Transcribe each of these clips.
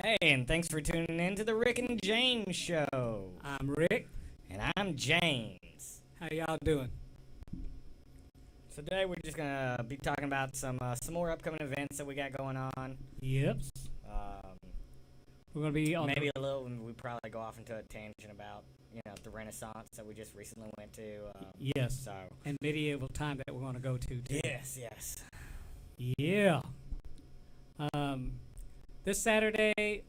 Hey, and thanks for tuning in to the Rick and James Show. I'm Rick. And I'm James. How y'all doing? So today we're just gonna be talking about some more upcoming events that we got going on. Yep. Um, We're gonna be on maybe a little. We probably go off into a tangent about the Renaissance that we just recently went to. yes, So and medieval time that we're gonna go to too. yes. Yeah. This Saturday,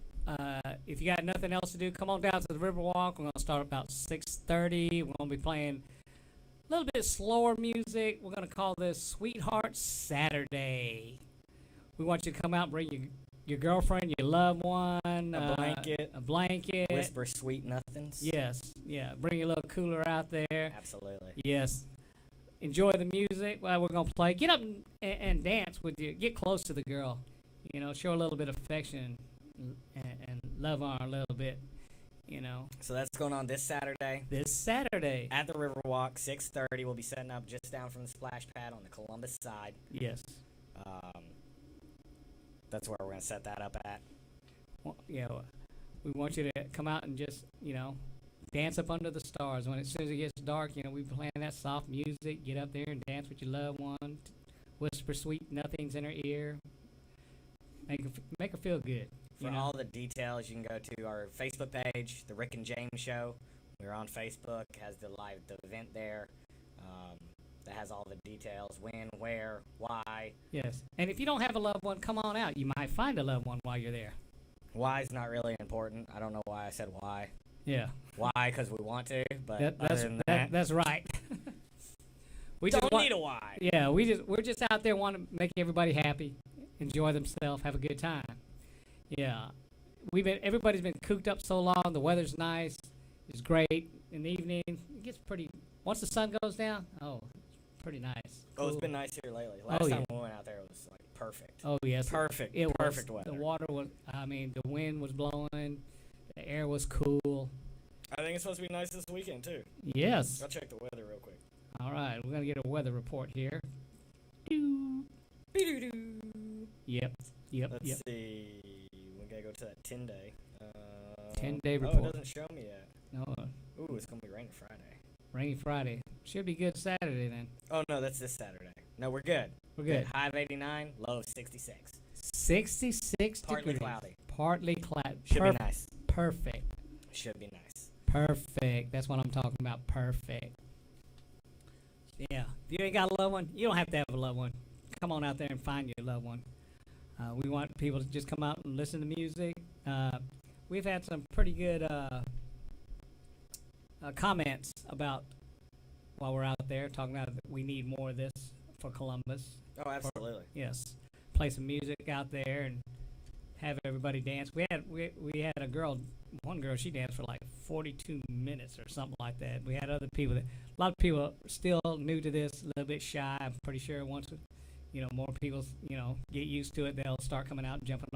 if you got nothing else to do, come on down to the Riverwalk. We're gonna start about 6:30. We're gonna be playing a little bit slower music. We're gonna call this Sweetheart Saturday. We want you to come out and bring your girlfriend, your loved one, A blanket. a Whisper sweet nothings. Yes, yeah. Bring your little cooler out there. Absolutely. Yes. Enjoy the music while we're gonna play. Get up and dance with you. Get close to the girl. Show a little bit of affection and love on her a little bit. So that's going on this Saturday. This Saturday. At the Riverwalk, 6:30. We'll be setting up just down from the splash pad on the Columbus side. Yes. That's where we're going to set that up at. Well, we want you to come out and just dance up under the stars. As soon as it gets dark, we playing that soft music. Get up there and dance with your loved one. Whisper sweet nothings in her ear. Make her feel good. For all the details, you can go to our Facebook page, The Rick and James Show. We're on Facebook, has the event there. That has all the details, when, where, why. Yes. And if you don't have a loved one, come on out. You might find a loved one while you're there. Why is not really important. I don't know why I said why. Yeah. Why? Because we want to, but that's right. We don't need a why. Yeah, we're just out there wanting to make everybody happy, enjoy themselves, have a good time. Yeah, everybody's been cooped up so long. The weather's nice. It's great in the evening. It gets pretty. Once the sun goes down, it's pretty nice. Oh, it's been nice here lately. Last time we went out there, it was like perfect. Oh yes, perfect. Perfect weather. The water was. The wind was blowing. The air was cool. I think it's supposed to be nice this weekend too. Yes. I'll check the weather real quick. All right, we're gonna get a weather report here. Yep. Let's see. We gotta go to that 10-day. 10-day report. Oh, it doesn't show me yet. No. Ooh, it's gonna be raining Friday. Rainy Friday. Should be good Saturday then. Oh no, that's this Saturday. No, we're good. We're good. High of 89, low of 66. 66 Partly degrees. cloudy. Partly cloudy. Should be nice. Perfect. Should be nice. Perfect. That's what I'm talking about. Perfect. Yeah. If you ain't got a loved one, you don't have to have a loved one. Come on out there and find your loved one. We want people to just come out and listen to music. We've had some pretty good comments about while we're out there talking about that we need more of this for Columbus. Oh, absolutely. Yes. Play some music out there and have everybody dance. We had one girl, she danced for like 42 minutes or something like that. We had other people a lot of people are still new to this, a little bit shy. I'm pretty sure once more people get used to it, they'll start coming out and jumping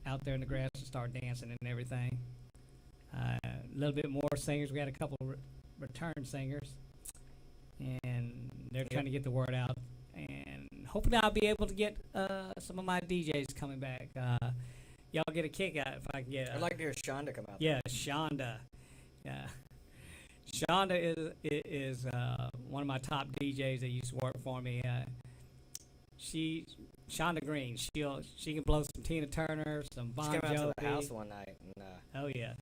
out there in the grass and start dancing and everything. A little bit more singers. We had a couple return singers, and they're trying to get the word out. And hopefully I'll be able to get some of my DJs coming back. Y'all get a kick out if I can get. I'd like to hear Shonda come out. Yeah, Shonda. Yeah, Shonda is one of my top DJs that used to work for me. Shonda Green. She can blow some Tina Turner, some Bon Jovi. She came out to the house one night, and oh yeah,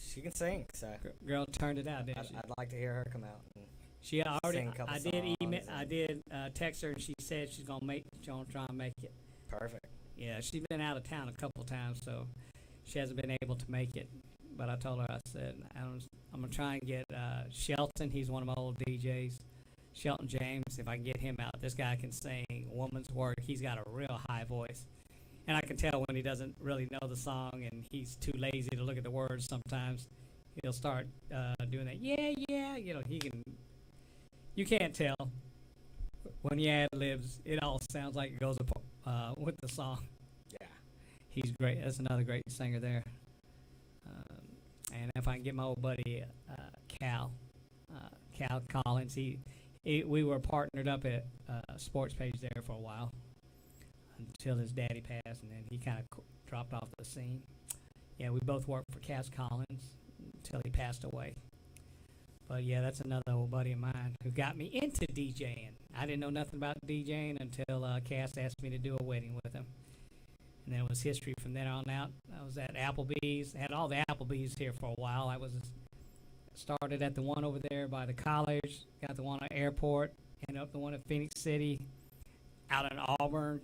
she can sing. So girl turned it out, didn't she? I'd like to hear her come out. And she already. Sing a couple I did songs email. I did text her, and she said she's gonna try and make it. Perfect. Yeah, she's been out of town a couple times, so she hasn't been able to make it. But I told her, I said, I'm gonna try and get Shelton. He's one of my old DJs. Shelton James, if I can get him out. This guy can sing woman's work. He's got a real high voice. And I can tell when he doesn't really know the song and he's too lazy to look at the words sometimes. He'll start doing that, yeah. You can't tell. When he ad-libs, it all sounds like it goes with the song. Yeah. He's great. That's another great singer there. And if I can get my old buddy Cal Collins, we were partnered up at Sports Page there for a while until his daddy passed, and then he kind of dropped off the scene. Yeah, we both worked for Cass Collins until he passed away. But yeah, that's another old buddy of mine who got me into DJing. I didn't know nothing about DJing until Cass asked me to do a wedding with him. And then it was history from then on out. I was at Applebee's. Had all the Applebee's here for a while. I was started at the one over there by the college, got the one at airport, ended up the one at Phoenix City, out in Auburn.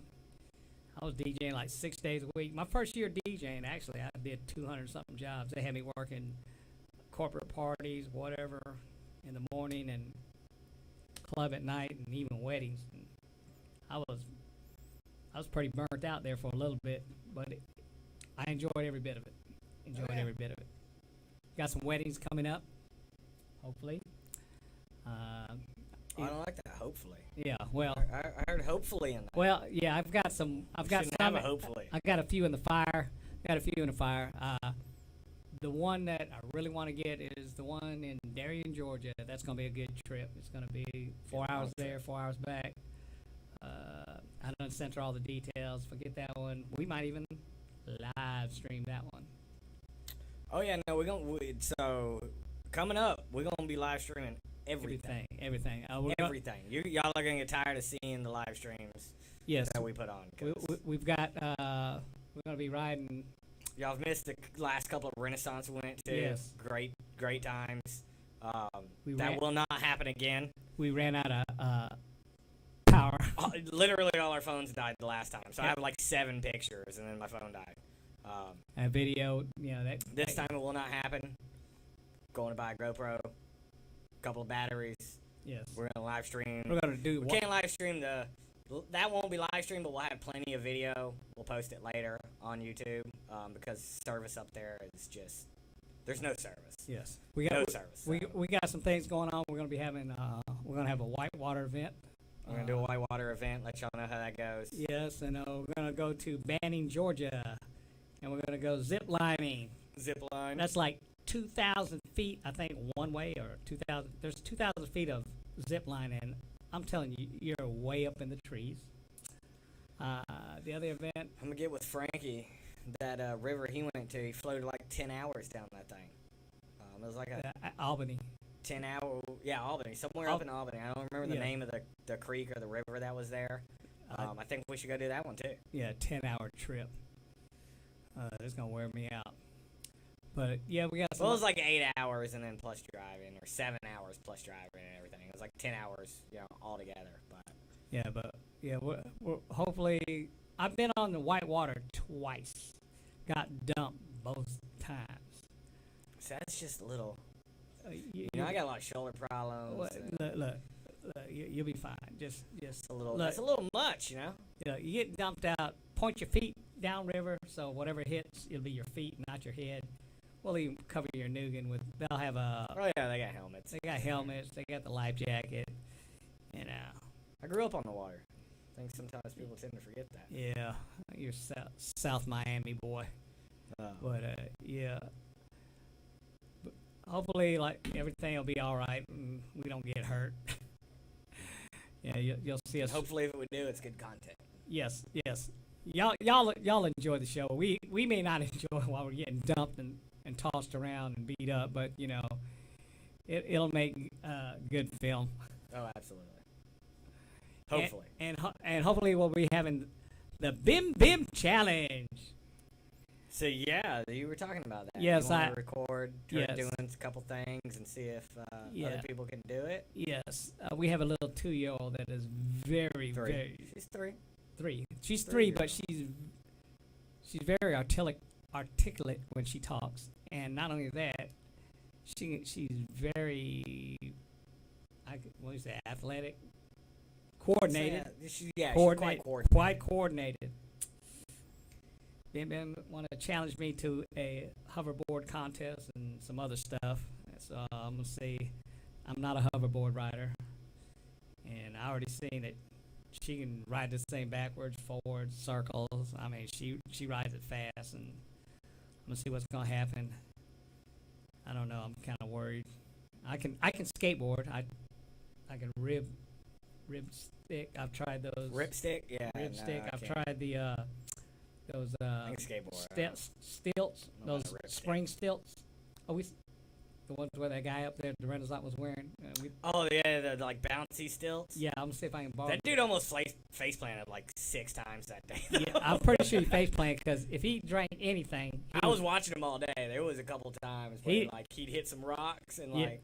I was DJing like 6 days a week. My first year DJing, actually, I did 200-something jobs. They had me working corporate parties, whatever, in the morning, and club at night, and even weddings. And I was pretty burnt out there for a little bit, but I enjoyed every bit of it. Every bit of it. Got some weddings coming up, hopefully. I don't like that. Hopefully. Yeah, well. I heard hopefully in that. Well, yeah, I've got some. Shouldn't have a hopefully. I got a few in the fire. The one that I really want to get is the one in Darien, Georgia. That's going to be a good trip. It's going to be 4 hours there, 4 hours back. I done sent her all the details. Forget that one. We might even live stream that one. Oh yeah, no, so coming up, we're gonna be live streaming everything. Everything. Everything. Y'all are gonna get tired of seeing the live streams. Yes. That we put on. We've got. We're gonna be riding. Y'all have missed the last couple of Renaissance we went to. Yes. Great times. That will not happen again. We ran out of power. Literally all our phones died the last time. So Yep. I have like 7 pictures, and then my phone died. A video, This time it will not happen. Going to buy a GoPro, couple of batteries. Yes. We're gonna live stream. We're gonna do. We can't live stream that won't be live stream, but we'll have plenty of video. We'll post it later on YouTube because service up there is just there's no service. Yes. No service. We got some things going on. We're gonna be having. We're gonna have a whitewater event. We're gonna do a whitewater event. Let y'all know how that goes. Yes, and we're gonna go to Banning, Georgia, and we're gonna go zip lining. Zip line. That's like 2,000 feet, I think, one way, or 2,000. There's 2,000 feet of zip line, and I'm telling you, you're way up in the trees. The other event. I'm gonna get with Frankie. That river he went to, he floated like 10 hours down that thing. It was like a Albany. 10-hour, Albany, somewhere up in Albany. I don't remember the name of the creek or the river that was there. I think we should go do that one too. Yeah, 10-hour trip. That's gonna wear me out. But yeah, we got. Well, it was like 8 hours and then plus driving, or 7 hours plus driving and everything. It was like 10 hours, all together. But we're hopefully. I've been on the whitewater twice. Got dumped both times. So that's just a little. I I got a lot of shoulder problems. Look, you'll be fine. Just a little. That's a little much, You get dumped out. Point your feet downriver, so whatever hits, it'll be your feet, not your head. We'll even cover your noggin with. They'll have a. Oh yeah, they got helmets. They got helmets. They got the life jacket. I grew up on the water. I think sometimes people tend to forget that. Yeah, you're South Miami boy. But yeah. But hopefully, like everything will be all right, and we don't get hurt. Yeah, you'll see us. Hopefully, if we do, it's good content. Yes. Y'all enjoy the show. We may not enjoy it while we're getting dumped and tossed around and beat up, but it'll make good film. Oh, absolutely. Hopefully. And hopefully we'll be having the Bim Bim Challenge. So yeah, you were talking about that. Yes, you want to record, yes. doing a couple things, and see if other people can do it. Yes, we have a little 2-year-old that is very. She's 3. 3. She's 3, but she's very articulate when she talks, and not only that, she's very athletic, coordinated. She's quite coordinated. Quite coordinated. Bim want to challenge me to a hoverboard contest and some other stuff. So I'm gonna say I'm not a hoverboard rider, and I already seen it. She can ride this thing backwards, forwards, circles. I mean, she rides it fast, and I'm gonna see what's gonna happen. I don't know. I'm kind of worried. I can skateboard. I can rib stick. I've tried those. Rip stick, yeah. Rib stick. I've tried the those I think skateboard. stilts, I don't know those how to rip spring stilts. Oh, the ones where that guy up there, the Renaissance was wearing. Oh yeah, the like bouncy stilts. Yeah, I'm gonna see if I can borrow. That dude almost face planted like 6 times that day. Yeah, I'm pretty sure he face planted because if he drank anything, I was watching him all day. There was a couple times where like he'd hit some rocks and like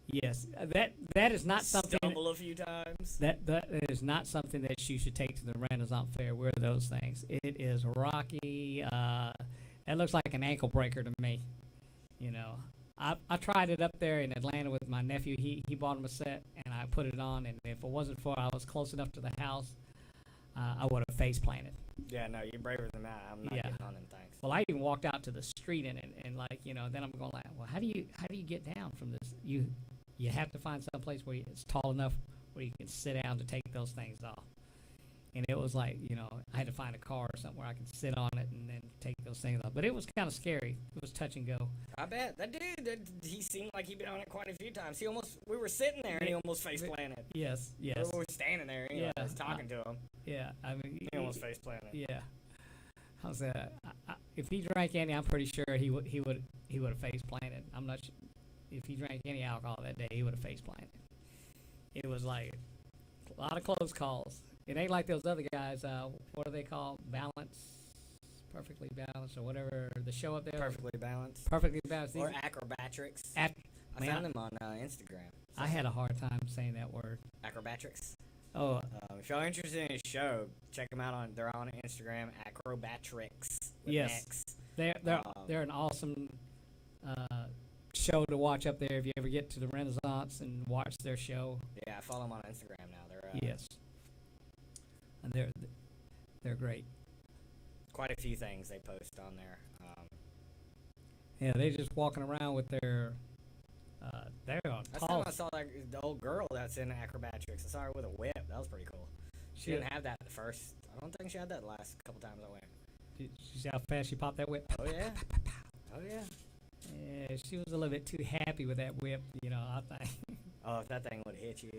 yes, that is not something. Stumble a few times. That is not something that you should take to the Renaissance Fair. Wear those things. It is rocky. That looks like an ankle breaker to me. You know, I tried it up there in Atlanta with my nephew. He bought him a set, and I put it on. And if it wasn't for I was close enough to the house, I would have face planted. Yeah, no, you're braver than that. I'm not getting on them things. Well, I even walked out to the street in it, and like then I'm going like, well, how do you get down from this? You have to find some place where it's tall enough where you can sit down to take those things off. And it was like, I had to find a car or something where I could sit on it and then take those things off. But it was kind of scary. It was touch and go. I bet. That dude, he seemed like he'd been on it quite a few times. We were sitting there and he almost face planted. Yes. We were standing there, I was talking to him. Yeah, I mean. He almost face planted. Yeah. I was, if he drank any, I'm pretty sure he would have face planted. I'm not sure. If he drank any alcohol that day, he would have face planted. It was like a lot of close calls. It ain't like those other guys. What are they called? Perfectly Balanced, or whatever the show up there. Perfectly Balanced. Perfectly Balanced. Or Acrobatrics. I found them on Instagram. So I had a hard time saying that word. Acrobatrics. Oh. If y'all are interested in his show, check them out they're on Instagram. Acrobatrics. Yes. X. They're an awesome show to watch up there if you ever get to the Renaissance and watch their show. Yeah, I follow them on Instagram now. They're yes, and they're great. Quite a few things they post on there. Yeah, they're just walking around with their. They're on Last tall. time I saw the old girl that's in Acrobatrics. I saw her with a whip. That was pretty cool. She didn't have that at first. I don't think she had that the last couple times I went. Did you see how fast she popped that whip? Oh yeah. Oh yeah. Yeah, she was a little bit too happy with that whip, I think. Oh, if that thing would hit you.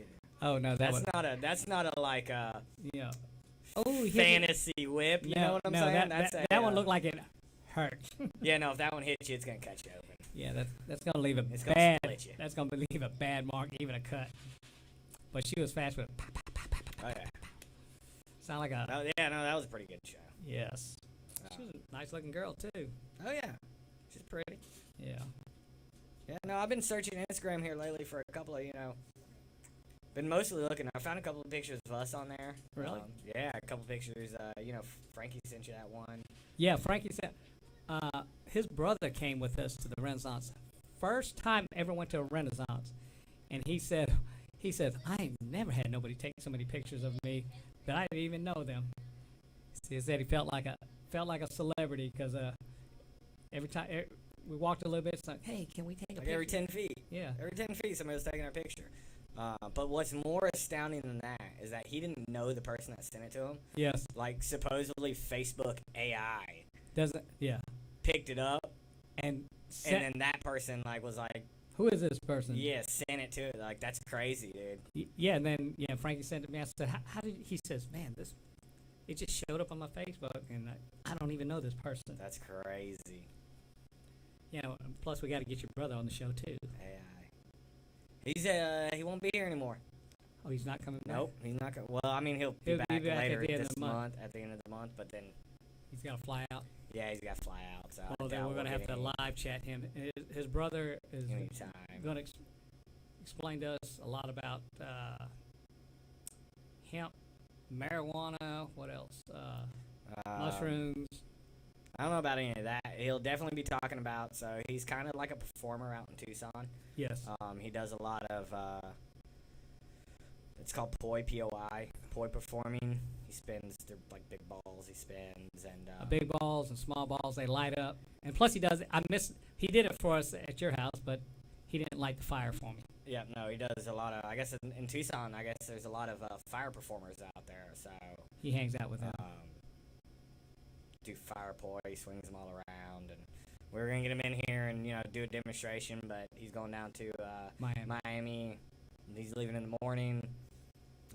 Oh no, that's not a like fantasy whip. You know what I'm saying? That one looked like it hurt. Yeah, no, if that one hits you, it's gonna cut you open. Yeah, that's gonna leave a it's bad. Gonna split you. That's gonna leave a bad mark, even a cut. But she was fast with. Oh yeah. Sound like a. Oh yeah, no, that was a pretty good show. Yes. She was a nice looking girl too. Oh yeah, she's pretty. Yeah. Yeah, no, I've been searching Instagram here lately for a couple of, been mostly looking. I found a couple of pictures of us on there. Really? Yeah, a couple of pictures. Frankie sent you that one. Yeah, Frankie sent. His brother came with us to the Renaissance. First time ever went to a Renaissance, and he said, I ain't never had nobody take so many pictures of me that I didn't even know them. He said he felt like a celebrity because every time. We walked a little bit. It's like, hey, can we take a picture? Every 10 feet. Yeah. Every 10 feet, somebody was taking our picture. But what's more astounding than that is that he didn't know the person that sent it to him. Yes. Like, supposedly Facebook AI picked it up. And then that person, was like, who is this person? Yeah, sent it to it. Like, that's crazy, dude. Yeah, and then, Frankie sent it to me. I said, how did he says, man, it just showed up on my Facebook, and I don't even know this person. That's crazy. Plus we got to get your brother on the show too. He won't be here anymore. Oh, he's not coming back? Nope, he's not coming. Well, I mean, he'll be back later this month, at the end of the month, but then... He's got to fly out? Yeah, he's got to fly out, so... Well, then we're going to have to live chat him. His brother is going to explain to us a lot about hemp, marijuana, what else? Mushrooms. I don't know about any of that. He'll definitely be talking about, so he's kind of like a performer out in Tucson. Yes. He does a lot of, it's called Poi, P-O-I, Poi performing. He spins, they're like big balls he spins, and... big balls and small balls, they light up. And plus he does, he did it for us at your house, but he didn't light the fire for me. Yeah, no, he does a lot of, I guess in Tucson, there's a lot of fire performers out there, so... He hangs out with them. Do fire poi, swings them all around, and we were gonna get him in here and do a demonstration, but he's going down to Miami. He's leaving in the morning.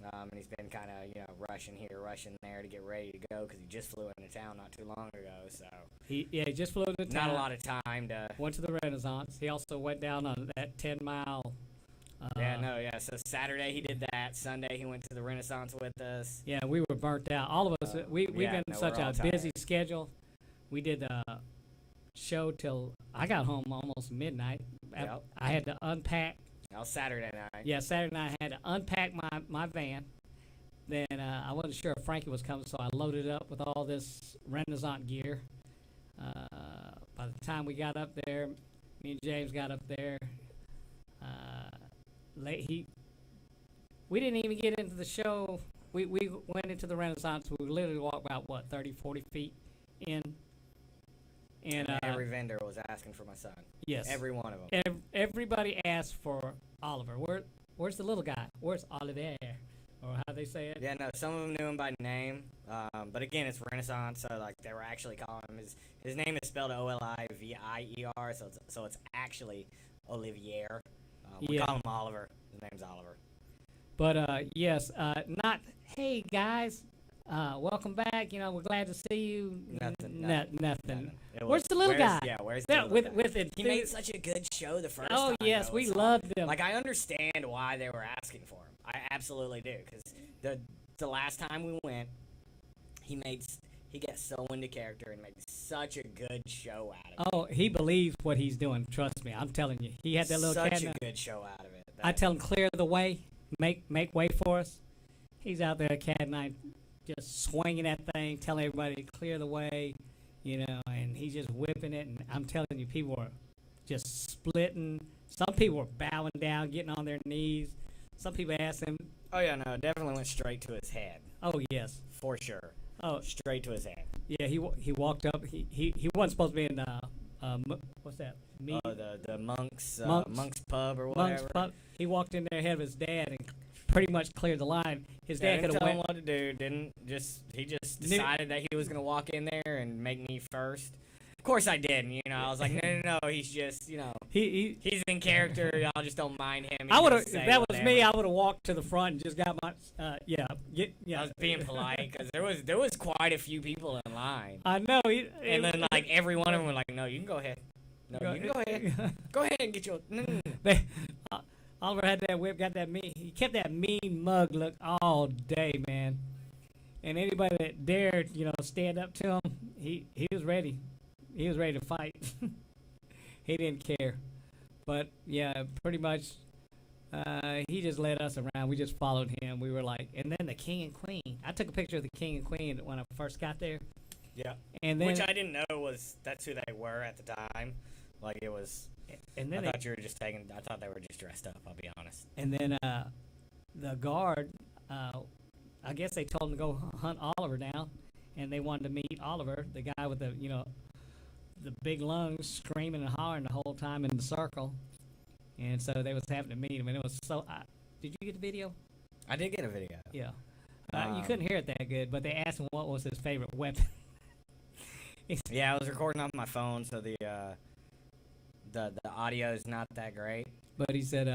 And he's been kind of, rushing here, rushing there to get ready to go because he just flew into town not too long ago. So He just flew to town. not a lot of time to. Went to the Renaissance. He also went down on that 10-mile. So Saturday he did that. Sunday he went to the Renaissance with us. Yeah, we were burnt out. All of us. We've been such we're all a busy tired. schedule. We did the show till I got home almost midnight. Yep. I had to unpack. That was Saturday night. Yeah, Saturday night I had to unpack my van. Then I wasn't sure if Frankie was coming, so I loaded up with all this Renaissance gear. By the time we got up there, me and James got up there. We didn't even get into the show. We went into the Renaissance. We literally walked about 30, 40 feet in. And every vendor was asking for my son. Yes, Every one of them. Everybody asked for Oliver. Where's the little guy? Where's Oliver? Or how they say it? Yeah, no, some of them knew him by name. But again, it's Renaissance, so like they were actually calling him. His name is spelled Olivier, so it's actually Olivier. We call him Oliver. His name's Oliver. But yes, not. Hey guys, welcome back. We're glad to see you. Nothing. Where's the little guy? Yeah, where's the little guy? With it? He made such a good show the first time. Oh yes, though. we It's loved him. Like I understand why they were asking for him. I absolutely do, because the last time we went, he got so into character and made such a good show out of it. Oh, he believes what he's doing. Trust me, I'm telling you. He had that little such cat. a good show out of it. I tell him clear the way, make way for us. He's out there, cat and I, just swinging that thing, telling everybody to clear the way, and he's just whipping it. And I'm telling you, people are just splitting. Some people were bowing down, getting on their knees. Some people asked him. Oh yeah, no, it definitely went straight to his head. Oh yes, For sure. oh Straight to his head. yeah. He walked up. He wasn't supposed to be in what's that? The Monk's Monk's Pub or Monk's whatever. Pub. He walked in there ahead of his dad and pretty much cleared the line. His dad Didn't could tell have him went. what to do. He just decided that he was gonna walk in there and make me first. Of course I did. I was like, no. He's just, He he's in character. Y'all just don't mind him. I would have, If if that was me, I would have walked to the front and just got my, I was being polite because there was quite a few people in line, I know. and then like every one of them were like, no, you can go ahead. No, you can go ahead. Go ahead and get your. Oliver had that whip, got that mean. He kept that mean mug look all day, man. And anybody that dared, stand up to him, he was ready. He was ready to fight. He didn't care. But yeah, pretty much. He just led us around. We just followed him. We were like, and then the king and queen. I took a picture of the king and queen when I first got there. Yeah. And then, Which I didn't know that's who they were at the time. Like it was. and then I thought you were just taking. I thought they were just dressed up. I'll be honest. And then the guard, I guess they told him to go hunt Oliver down, and they wanted to meet Oliver, the guy with the the big lungs, screaming and hollering the whole time in the circle. And so they was having to meet him, and it was so. Did you get the video? I did get a video. Yeah. You couldn't hear it that good, but they asked him what was his favorite weapon. Yeah, I was recording off my phone, so the audio is not that great. But he said,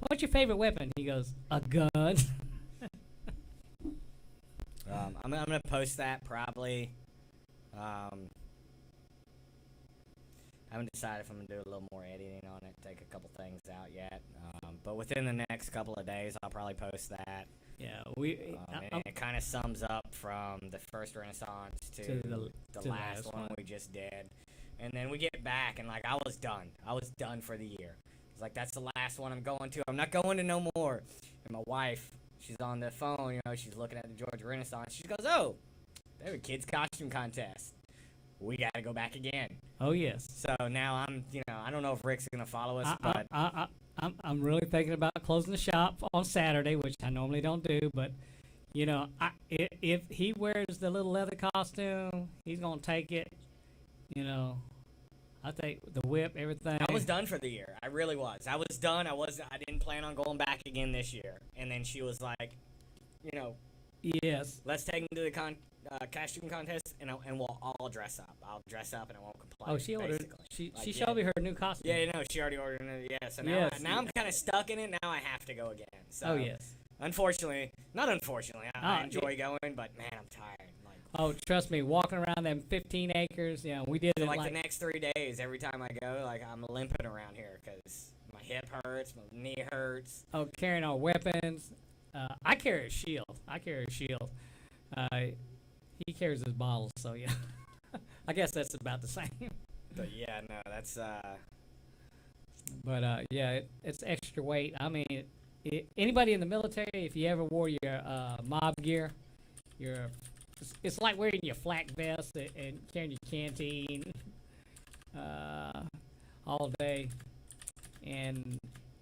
"What's your favorite weapon?" He goes, "A gun." I'm gonna post that probably. I haven't decided if I'm gonna do a little more editing on it, take a couple things out yet. But within the next couple of days, I'll probably post that. Yeah, And it kind of sums up from the first Renaissance to the last one we just did. And then we get back, and like I was done. I was done for the year. It's like that's the last one I'm going to. I'm not going to no more. And my wife, she's on the phone. She's looking at the Georgia Renaissance. She goes, "Oh, they have a kids costume contest. We got to go back again." Oh yes. So now I don't know if Rick's gonna follow us, but I'm really thinking about closing the shop on Saturday, which I normally don't do. But if he wears the little leather costume, he's gonna take it. I take the whip, everything. I was done for the year. I really was. I was done. I didn't plan on going back again this year. And then she was like, Yes. let's take him to the costume contest, and we'll all dress up. I'll dress up, and I won't complain. Oh, she ordered. basically. She showed me her new costume. Yeah, she already ordered it. Yeah, so now, Yes. now I'm kind of stuck in it. Now I have to go again. So, Oh yes. Unfortunately, not unfortunately, I Oh, enjoy going, but man, I'm tired. Like, Oh, trust me, walking around them 15 acres, we did so it like like the next 3 days, every time I go, like I'm limping around here because my hip hurts, my knee hurts. carrying our weapons. I carry a shield. Uh, he carries his bottles, so yeah. I guess that's about the same. But yeah, no, that's But yeah, it's extra weight. I mean, anybody in the military, if you ever wore your mob gear, your it's like wearing your flak vest and carrying your canteen all day. And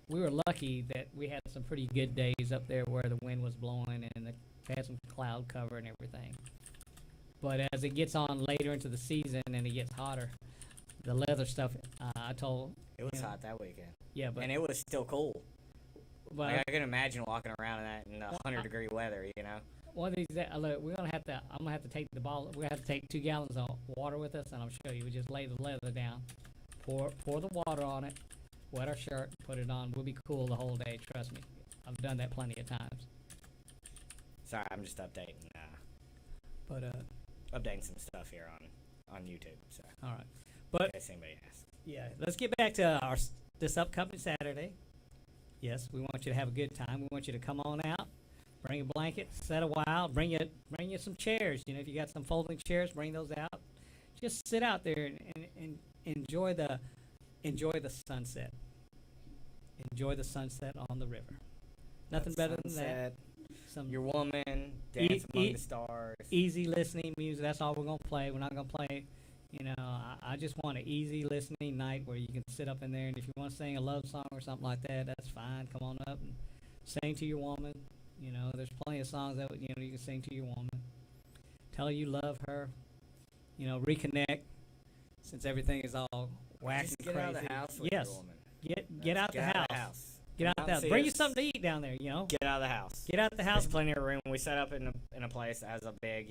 we were lucky that we had some pretty good days up there where the wind was blowing and had some cloud cover and everything. But as it gets on later into the season and it gets hotter, the leather stuff, I told. it was hot that weekend, Yeah, but and it was still cool. but Like, I can imagine walking around in that in 100-degree weather, you know. one of these look, we're gonna have to. I'm gonna have to take the ball. We have to take 2 gallons of water with us, and I'll show you. We just lay the leather down, pour the water on it, wet our shirt, put it on. We'll be cool the whole day. Trust me, I've done that plenty of times. Sorry, I'm just updating But updating some stuff here on YouTube. So all right. in But case anybody asks. yeah, let's get back to this upcoming Saturday. Yes, we want you to have a good time. We want you to come on out, bring a blanket, set a while, bring you some chairs. If you got some folding chairs, bring those out. Just sit out there and enjoy the sunset. Enjoy the sunset on the river. Nothing better than that. Sunset, Some your woman, dance among the stars. easy listening music. That's all we're gonna play. We're not gonna play. I just want an easy listening night where you can sit up in there, and if you want to sing a love song or something like that, that's fine. Come on up and sing to your woman. There's plenty of songs that you can sing to your woman. Tell her you love her. Reconnect since everything is all whack Just and get crazy. out of the house with Yes. your woman. Get out the house. Get out the house. Bring you something to eat down there. Get out of the house. Get out the house. There's plenty of room. We set up in a place that has a big,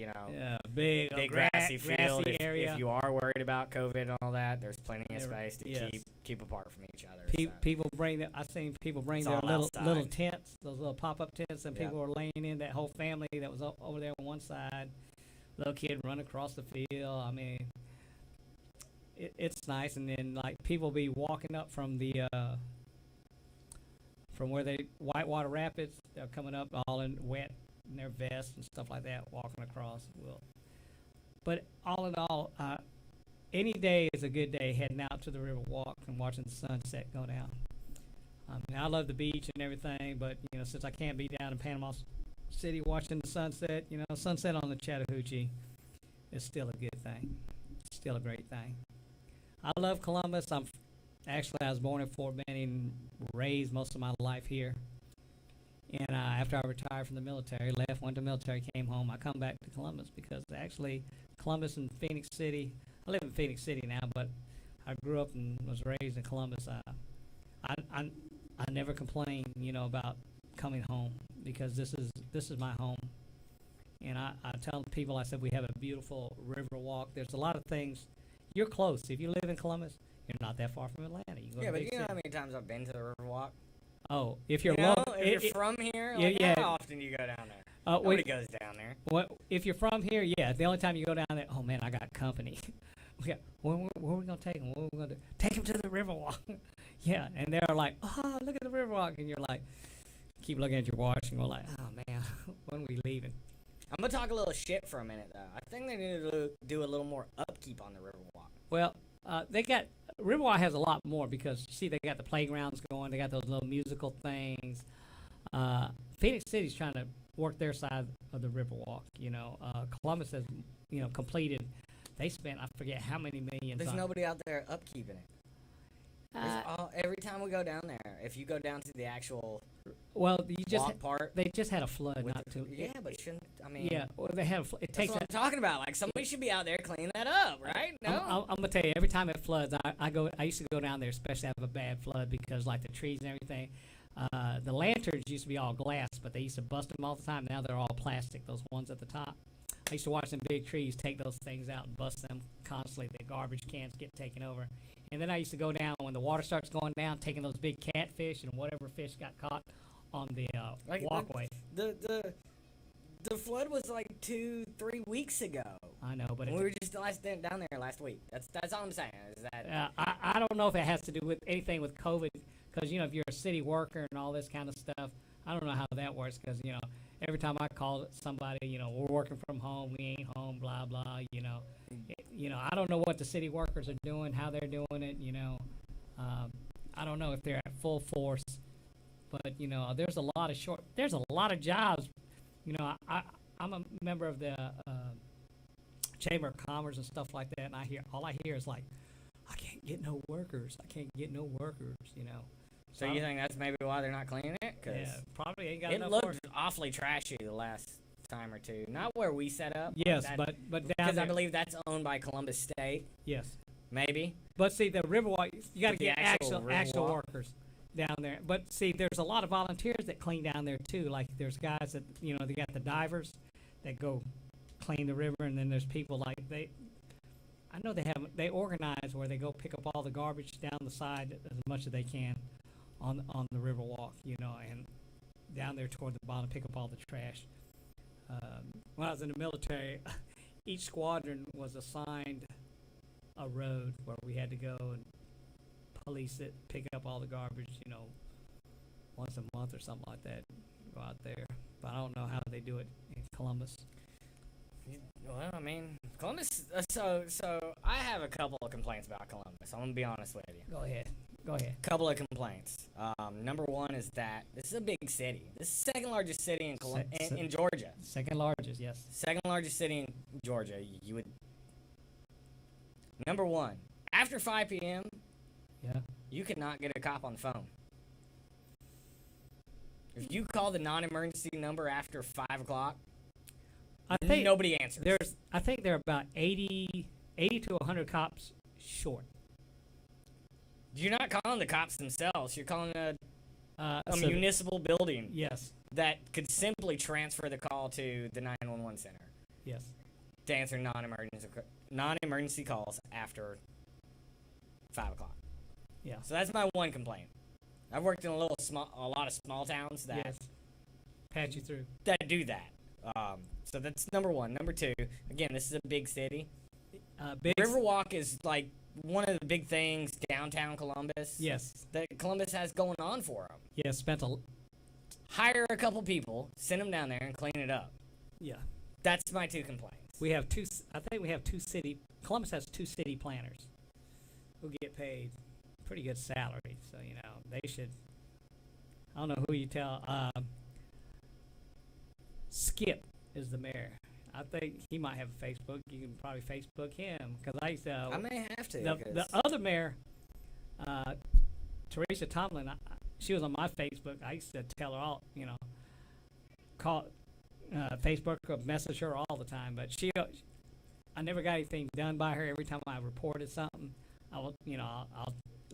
Big grassy field. area. If you are worried about COVID and all that, there's plenty of Yeah, space to yes. keep apart from each other. Pe- so. people bring their, I've seen people bring It's their all little outside. tents, those little pop-up tents, and Yeah. people were laying in. That whole family that was over there on one side, little kid run across the field. I mean, it's nice. And then like people be walking up from the from where they Whitewater Rapids. They're coming up all in wet in their vests and stuff like that, walking across. But all in all, any day is a good day heading out to the river walk and watching the sunset go down. I love the beach and everything, but since I can't be down in Panama City watching the sunset, sunset on the Chattahoochee is still a good thing. It's still a great thing. I love Columbus. I was born in Fort Benning, raised most of my life here. And after I retired from the military, went to the military, came home, I come back to Columbus because actually Columbus and Phoenix City, I live in Phoenix City now, but I grew up and was raised in Columbus. I never complain, about coming home because this is my home. And I tell people, I said, we have a beautiful river walk. There's a lot of things. You're close. If you live in Columbus, you're not that far from Atlanta. You can go to Yeah, but big you know city. how many times I've been to the Riverwalk? Oh, if you're if you're from here, yeah, like, yeah. how often do you go down there? Nobody goes down there. If you're from here, yeah. The only time you go down there, oh man, I got company. Where are we gonna take them? What are we gonna do? Take them to the Riverwalk. Yeah, and they're like, oh, look at the Riverwalk, and you're like, keep looking at your watch and go like, oh man, when are we leaving? I'm gonna talk a little shit for a minute though. I think they need to do a little more upkeep on the Riverwalk. Well, they got Riverwalk has a lot more because you see they got the playgrounds going. They got those little musical things. Phoenix City's trying to work their side of the Riverwalk. Columbus has completed. They spent I forget how many millions. There's on nobody out there upkeeping it. Every time we go down there, if you go down to the actual well, you just walk part, they just had a flood, with not too. but shouldn't I mean? Yeah, well, they had. It That's takes. what I'm talking about. Like somebody should be out there cleaning that up, right? No. I'm gonna tell you. Every time it floods, I used to go down there, especially have a bad flood because like the trees and everything. The lanterns used to be all glass, but they used to bust them all the time. Now they're all plastic. Those ones at the top. I used to watch them big trees take those things out and bust them constantly. The garbage cans get taken over. And then I used to go down when the water starts going down, taking those big catfish and whatever fish got caught on the Like, walkway. The flood was like 2-3 weeks ago. I know, but We were just down there last week. That's all I'm saying. Is that I don't know if it has to do with anything with COVID, because if you're a city worker and all this kind of stuff, I don't know how that works. Because every time I call somebody, we're working from home, we ain't home, blah blah. I don't know what the city workers are doing, how they're doing it. I don't know if they're at full force, but there's a lot of jobs. I'm a member of the Chamber of Commerce and stuff like that, and all I hear is like, I can't get no workers. so you think that's maybe why they're not cleaning it? Cause Yeah, probably ain't got it enough looked workers. awfully trashy the last time or two. Not where we set up. Yes, but down because I there, believe that's owned by Columbus State. yes. Maybe. But see, the Riverwalk, you got to But the get actual actual Riverwalk? workers down there. But see, there's a lot of volunteers that clean down there too. Like there's guys that they got the divers that go clean the river, and then there's people like I know they organize where they go pick up all the garbage down the side as much as they can on the Riverwalk, and down there toward the bottom pick up all the trash. When I was in the military, each squadron was assigned a road where we had to go and police it, pick up all the garbage, once a month or something like that. Go out there, but I don't know how they do it in Columbus. Well, I mean, Columbus. So I have a couple of complaints about Columbus. I'm gonna be honest with you. Go ahead. Couple of complaints. Number one is that this is a big city. This is the second largest city in Georgia. Second largest, yes. Second largest city in Georgia. You would. Number one, after 5 p.m., Yeah. you cannot get a cop on the phone. If you call the non-emergency number after 5 o'clock, I think nobody answers. I think there are about 80 to 100 cops short. You're not calling the cops themselves. You're calling a So- municipal building Yes. that could simply transfer the call to the 911 center Yes. to answer non-emergency calls after 5 o'clock. Yeah. So that's my one complaint. I've worked in a lot of small towns that Yes. Patch you through. do that. So that's number one. Number two, again, this is a big city. Riverwalk is like one of the big things downtown Columbus. Yes. That Columbus has going on for them. Yeah. Spent a. Hire a couple people, send them down there, and clean it up. Yeah. That's my two complaints. We have two. I think we have two city. Columbus has two city planners who get paid pretty good salary. So they should. I don't know who you tell. Skip is the mayor. I think he might have a Facebook. You can probably Facebook him because I used to. I may have to. The other mayor, Teresa Tomlin, she was on my Facebook. I used to tell her all, call Facebook or message her all the time. But I never got anything done by her. Every time I reported something, I'll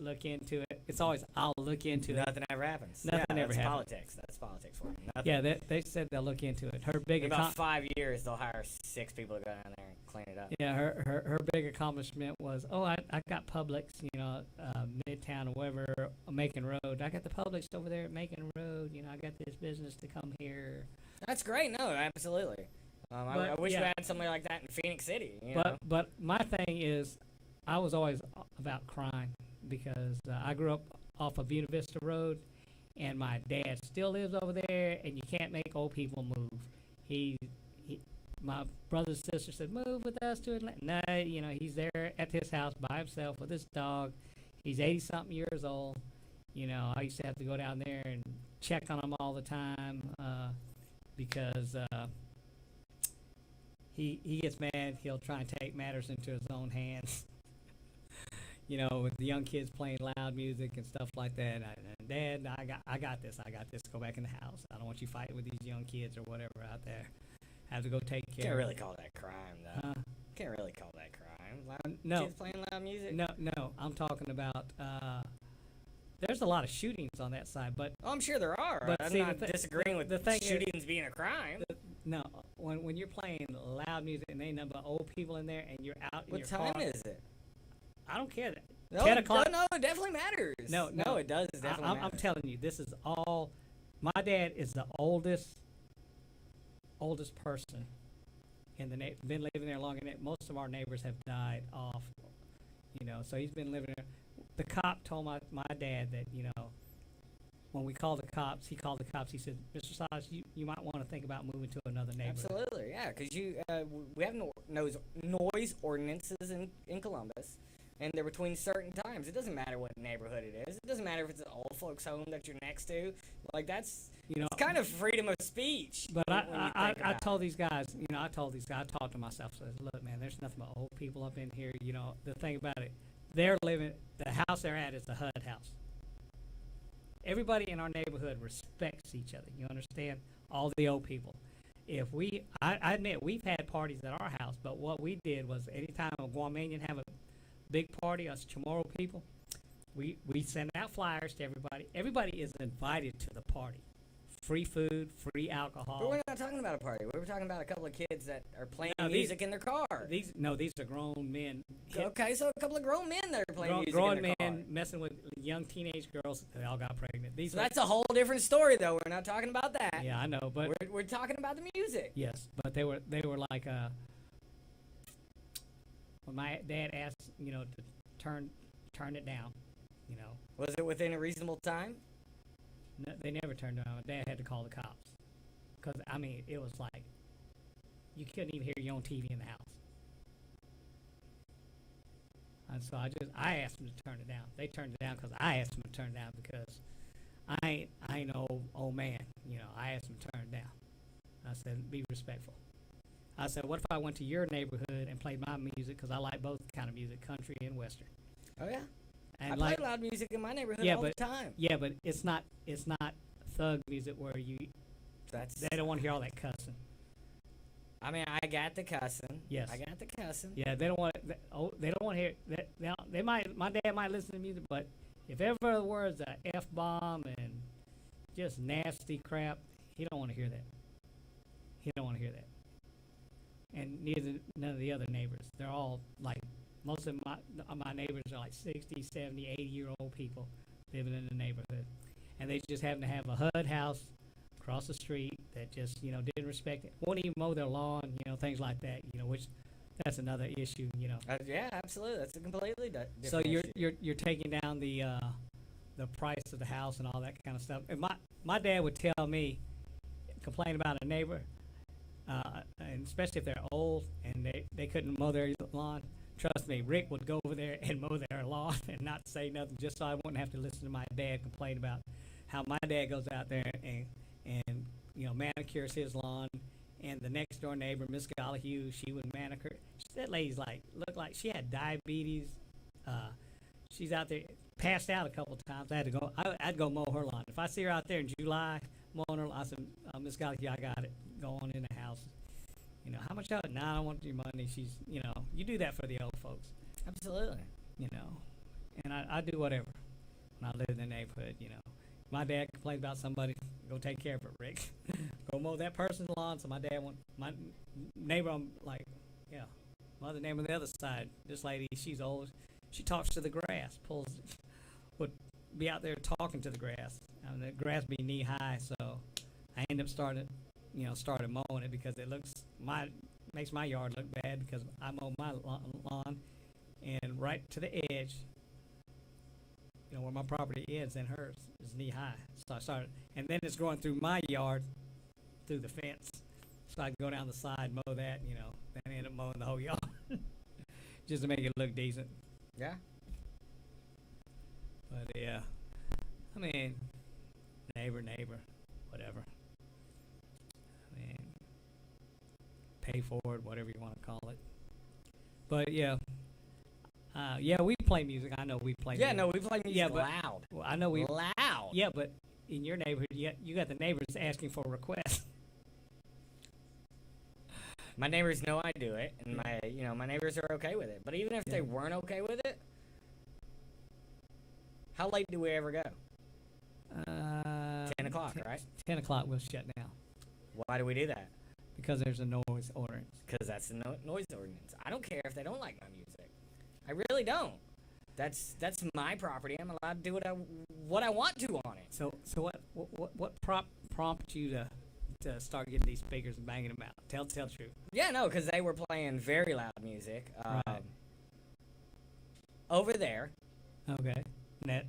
look into it. It's always I'll look into it. Nothing ever happens. Nothing ever that's happens. Politics. That's politics for you. Nothing. Yeah, they said they'll look into it. Her big In about 5 years, they'll hire 6 people to go down there and clean it up. Yeah, her big accomplishment was, I got Publix, Midtown or whatever, Macon Road. I got the Publix over there at Macon Road. I got this business to come here. That's great. No, absolutely. I wish we had somebody like that in Phoenix City. But my thing is, I was always about crime because I grew up off of Buena Vista Road, and my dad still lives over there, and you can't make old people move. My brother's sister said, move with us to Atlanta. No, he's there at his house by himself with his dog. He's 80-something years old. I used to have to go down there and check on him all the time because he gets mad. He'll try and take matters into his own hands. With the young kids playing loud music and stuff like that. Dad, I got this. Go back in the house. I don't want you fighting with these young kids or whatever out there. Have to go take care. Can't really call that crime, though. Can't really call that crime. No. Kids playing loud music? No. I'm talking about. There's a lot of shootings on that side, but. Oh, I'm sure there are. But I'm see, not disagreeing with the thing shootings being a crime. No, when you're playing loud music and they number old people in there and you're out in What your time car. is it? I don't care. No, 10 o'clock. No, it definitely matters. No, it does definitely matter. I'm telling you, this is all my dad is the oldest person in the been living there longer than most of our neighbors have died off. So he's been living there. The cop told my dad that when we called the cops, he called the cops. He said, "Mr. Silas, you might want to think about moving to another neighborhood." Absolutely, yeah, because we have noise ordinances in Columbus, and they're between certain times. It doesn't matter what neighborhood it is. It doesn't matter if it's an old folks' home that you're next to. Like that's it's kind of freedom of speech. But I told these guys, I talked to myself. I said, "Look, man, there's nothing but old people up in here. The thing about it, the house they're at is a HUD house. Everybody in our neighborhood respects each other. You understand? All the old people. I admit we've had parties at our house, but what we did was anytime a Guamanian have a big party, us Chamorro people, we send out flyers to everybody. Everybody is invited to the party. Free food, free alcohol. But we're not talking about a party. We were talking about a couple of kids that are playing music in their car. These are grown men. Okay, so a couple of grown men that are playing music grown in their car. men messing with young teenage girls. They all got pregnant. So that's a whole different story, though. We're not talking about that. Yeah, I know, but we're talking about the music. Yes, but they were like when my dad asked to turn it down, Was it within a reasonable time? No, they never turned it on. Dad had to call the cops because it was like you couldn't even hear your own TV in the house. And so I asked them to turn it down. They turned it down because I asked them to turn it down because I ain't no old man. I asked them to turn it down. I said, be respectful. I said, what if I went to your neighborhood and played my music because I like both kind of music, country and western. Oh yeah. And I play loud music in my neighborhood all the time. Yeah, but it's not thug music where they don't want to hear all that cussing. I got the cussing. Yes. I got the cussing. Yeah, they don't want to hear that. They might. My dad might listen to music, but if ever the words a F-bomb and just nasty crap, he don't want to hear that. He don't want to hear that. And none of the other neighbors. They're all like. Most of my neighbors are like 60, 70, 80-year-old people living in the neighborhood. And they just happen to have a HUD house across the street that just, didn't respect it. Won't even mow their lawn, things like that, which that's another issue, Yeah, absolutely. That's a completely different So issue. you're taking down the price of the house and all that kind of stuff. And my dad would tell me, complain about a neighbor, and especially if they're old and they couldn't mow their lawn. Trust me, Rick would go over there and mow their lawn and not say nothing just so I wouldn't have to listen to my dad complain about how my dad goes out there and manicures his lawn. And the next door neighbor, Miss Gollihue, she would manicure. That lady's looked like she had diabetes. She's out there, passed out a couple of times. I'd go mow her lawn. If I see her out there in July mowing her lawn, I said, Miss Gollihue, I got it. Go on in the house. How much of it? Nah, I don't want your money. She's, you do that for the old folks. Absolutely. And I do whatever when I live in the neighborhood, My dad complains about somebody, go take care of it, Rick. Go mow that person's lawn. So my neighbor, I'm like, yeah, my other neighbor on the other side, this lady, she's old. She talks to the grass, would be out there talking to the grass. The grass be knee high, so I end up started mowing it because it makes my yard look bad because I mow my lawn and right to the edge, where my property ends and hers is knee high. So I started, and then it's going through my yard through the fence. So I go down the side, mow that, then I end up mowing the whole yard just to make it look decent. Yeah. But yeah, neighbor, whatever. Pay for it, whatever you want to call it. But yeah, we play music. I know we play. Yeah, music. no, we play music loud. Well, I know we loud. Yeah, but in your neighborhood, you got the neighbors asking for requests. My neighbors know I do it, and my neighbors are okay with it. But even if they weren't okay with it, how late do we ever go? 10 o'clock, right? 10 o'clock we'll shut down. Why do we do that? Because there's a noise ordinance. Because that's the noise ordinance. I don't care if they don't like my music. I really don't. That's my property. I'm allowed to do what I want to on it. So what prompted you to start getting these speakers and banging them out? Tell the truth. Yeah, no, because they were playing very loud music. Right. Over there, Okay.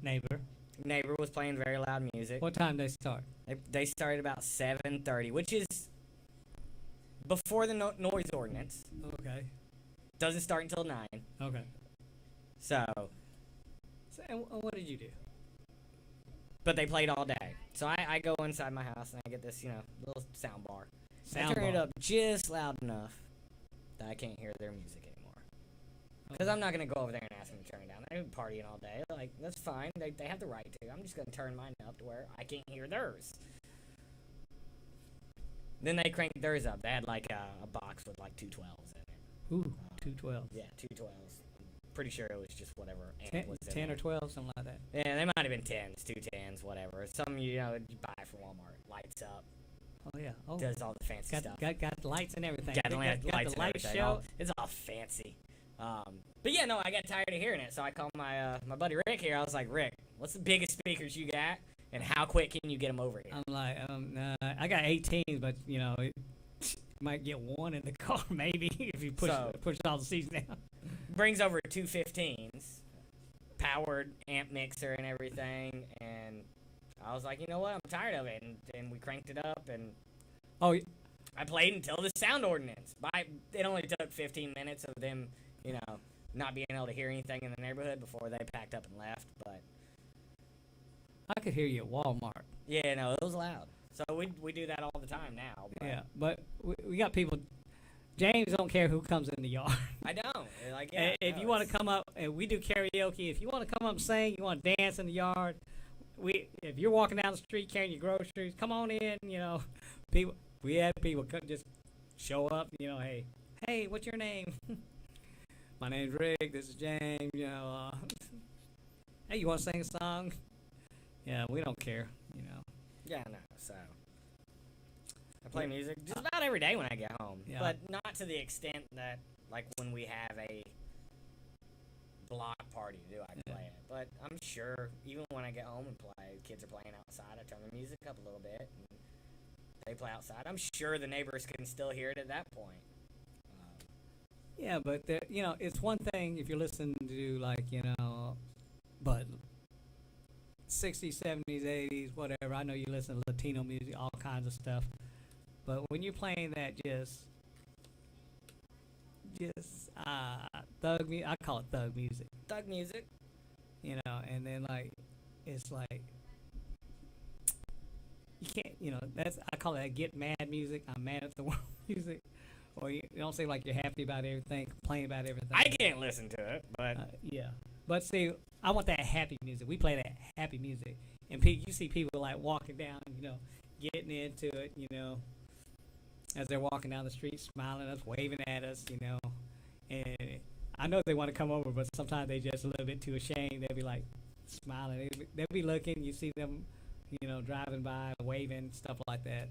Neighbor. neighbor was playing very loud music. What time they start? They started about 7:30, which is before the noise ordinance. Okay. Doesn't start until 9. Okay. So, And what did you do? but they played all day. So I go inside my house and I get this, little sound bar. I turn it up just loud enough that I can't hear their music anymore. Because I'm not going to go over there and ask them to turn it down. They've been partying all day. Like, that's fine. They have the right to. I'm just going to turn mine up to where I can't hear theirs. Then they cranked theirs up. They had like a box with like 212s in it. Ooh, 212. Yeah, 212s. I'm pretty sure it was just whatever amp 10, was in 10 or there. 12, something like that. Yeah, they might have been 10s, 210s, whatever. Some, you buy from Walmart. Lights up. Oh yeah. Oh, Does all the fancy stuff. got lights and everything. Got the lights the and light everything. show. It's all fancy. But yeah, no, I got tired of hearing it, so I called my buddy Rick here. I was like, Rick, what's the biggest speakers you got, and how quick can you get them over here? I'm like, I got 18s, but it might get one in the car maybe if you push all the seats down. Brings over 2 15s, powered amp mixer and everything, and I was like, you know what, I'm tired of it, and we cranked it up, and Oh, I played until the sound ordinance. It only took 15 minutes of them, not being able to hear anything in the neighborhood before they packed up and left, but I could hear you at Walmart. yeah, no, it was loud. So we do that all the time now. But Yeah, but we got people. James don't care who comes in the yard. I don't. Like, yeah, If you want to come up, and we do karaoke. If you want to come up and sing, you want to dance in the yard. If you're walking down the street carrying your groceries, come on in. People. We had people just show up. Hey, what's your name? My name's Rick. This is James. Hey, you want to sing a song? Yeah, we don't care. Yeah, no. So I play music just about every day when I get home, Yeah. but not to the extent that like when we have a block party to do, I can play it. But I'm sure even when I get home and play, kids are playing outside. I turn the music up a little bit, and they play outside. I'm sure the neighbors can still hear it at that point. Yeah, but it's one thing if you're listening to but 60s, 70s, 80s, whatever. I know you listen to Latino music, all kinds of stuff. But when you're playing that just thug music, I call it thug music. Thug music. And then it's like you can't, I call it that get mad music. I'm mad at the world music. Or you don't say like you're happy about everything, complain about everything. I can't listen to it, but Yeah. But see, I want that happy music. We play that happy music. And you see people like walking down, getting into it, as they're walking down the street, smiling at us, waving at us, And I know they want to come over, but sometimes they just a little bit too ashamed. They'll be like smiling. They'll be looking. You see them, driving by, waving, stuff like that,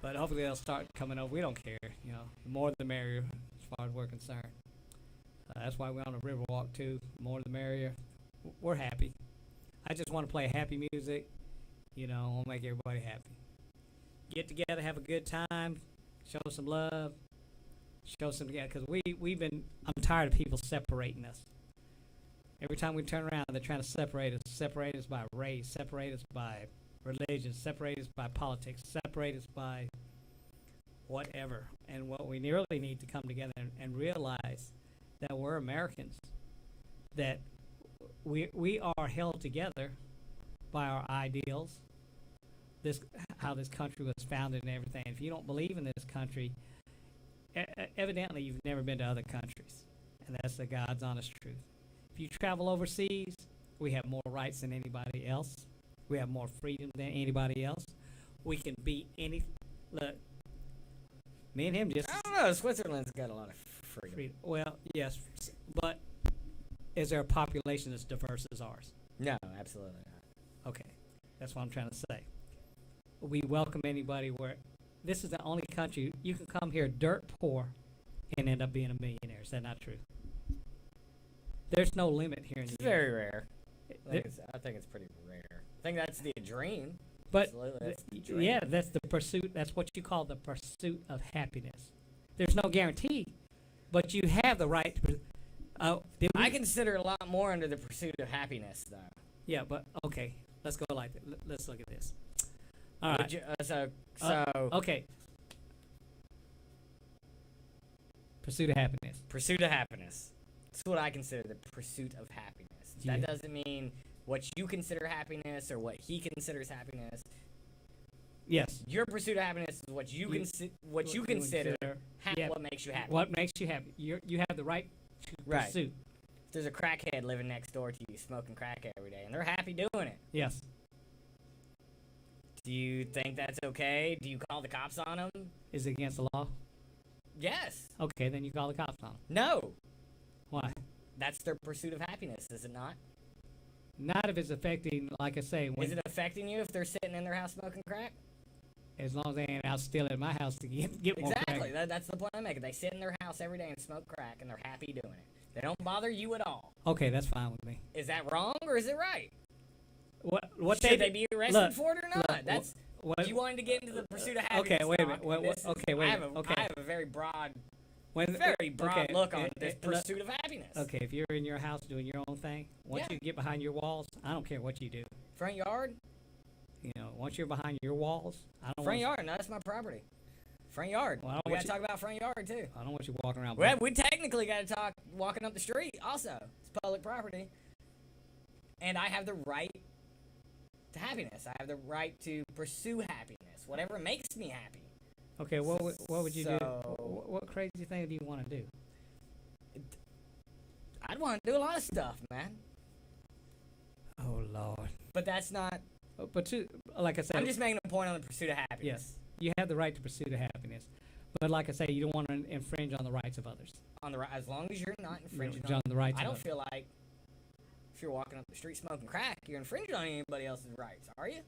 But hopefully they'll start coming over. We don't care, The more the merrier as far as we're concerned. That's why we're on the Riverwalk too. The more the merrier. We're happy. I just want to play happy music. We'll make everybody happy. Get together, have a good time, show some love, show some together. Because I'm tired of people separating us. Every time we turn around, they're trying to separate us by race, separate us by religion, separate us by politics, separate us by whatever. And what we really need to come together and realize that we're Americans, that we are held together by our ideals, how this country was founded and everything. If you don't believe in this country, evidently you've never been to other countries, and that's the God's honest truth. If you travel overseas, we have more rights than anybody else. We have more freedom than anybody else. We can be look, me and him just... I don't know. Switzerland's got a lot of freedom. Well, yes, but is there a population as diverse as ours? No, absolutely not. Okay, that's what I'm trying to say. We welcome anybody where... This is the only country you can come here dirt poor and end up being a millionaire. Is that not true? there's no limit here in It's the U.S. very rare. There- I think it's pretty rare. I think that's the dream. But Absolutely, that's the th- dream. yeah, that's the pursuit. That's what you call the pursuit of happiness. There's no guarantee, but you have the right to. I consider a lot more under the pursuit of happiness, though. Yeah, but okay. Let's go like that. Let's look at this. All Would right. you- Okay. Pursuit of happiness. pursuit of happiness. That's what I consider the pursuit of happiness. Yeah. That doesn't mean what you consider happiness or what he considers happiness. Yes. Your pursuit of happiness is what you consider yeah, what makes you happy. what makes you happy. You have the right to Right. pursue. If there's a crackhead living next door to you smoking crack every day and they're happy doing it, Yes. do you think that's okay? Do you call the cops on them? Is it against the law? Yes. Okay, then you call the cops on 'em. No. Why? That's their pursuit of happiness, is it not? Not if it's affecting, like I say, when, Is it affecting you if they're sitting in their house smoking crack? as long as they ain't out stealing my house to get more Exactly. crack. That's the point I'm making. They sit in their house every day and smoke crack, and they're happy doing it. They don't bother you at all. Okay, that's fine with me. Is that wrong or is it right? What Should they be arrested look, for it or not? look, That's what, you wanted to get into the pursuit of happiness. okay, wait a Doc, minute. What, and what, this is- okay, wait I a have minute. a, Okay. I have a very broad, When, very broad okay, look on this look, pursuit of happiness. okay, if you're in your house doing your own thing, once Yeah. you get behind your walls, I don't care what you do. Front yard, You know, once you're behind your walls, I don't front want yard. No, that's my property. Front yard. Well, I don't We want gotta talk about front yard too. I don't want you walking around. Well, we technically got to talk walking up the street. Also, it's public property, and I have the right to happiness. I have the right to pursue happiness, whatever makes me happy. Okay, what would you do? So- What crazy thing do you want to do? I'd want to do a lot of stuff, man, Oh Lord! but that's not. But to, like I said, I'm just making a point on the pursuit of happiness. yes, you have the right to pursue the happiness, but like I say, you don't want to infringe on the rights of others. On the as long as you're not infringing on the rights. I of don't others. feel like if you're walking up the street smoking crack, you're infringing on anybody else's rights, are you?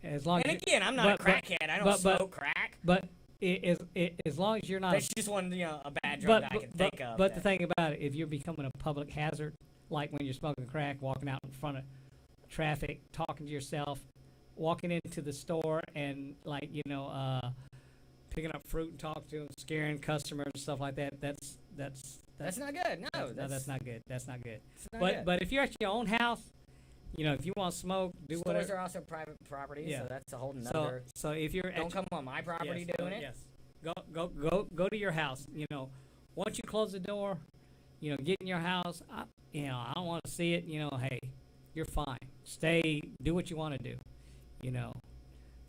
As long And as again, I'm not a but- crackhead. I don't but- smoke crack. but as long as you're not. That's just one, a bad drug that I can think of. But the that- thing about it, if you're becoming a public hazard, like when you're smoking crack, walking out in front of traffic, talking to yourself, walking into the store and picking up fruit and talking to them, scaring customers and stuff like that, that's not good. No, that's not good. That's not good. it's not But good. but if you're at your own house, if you want to smoke, do Stores whatever. are also private property, Yeah. so that's a whole So nother. so if you're Don't at come on my property yes, doing it. Yes. Go to your house. Once you close the door, get in your house. I don't want to see it. Hey, you're fine. Stay. Do what you want to do.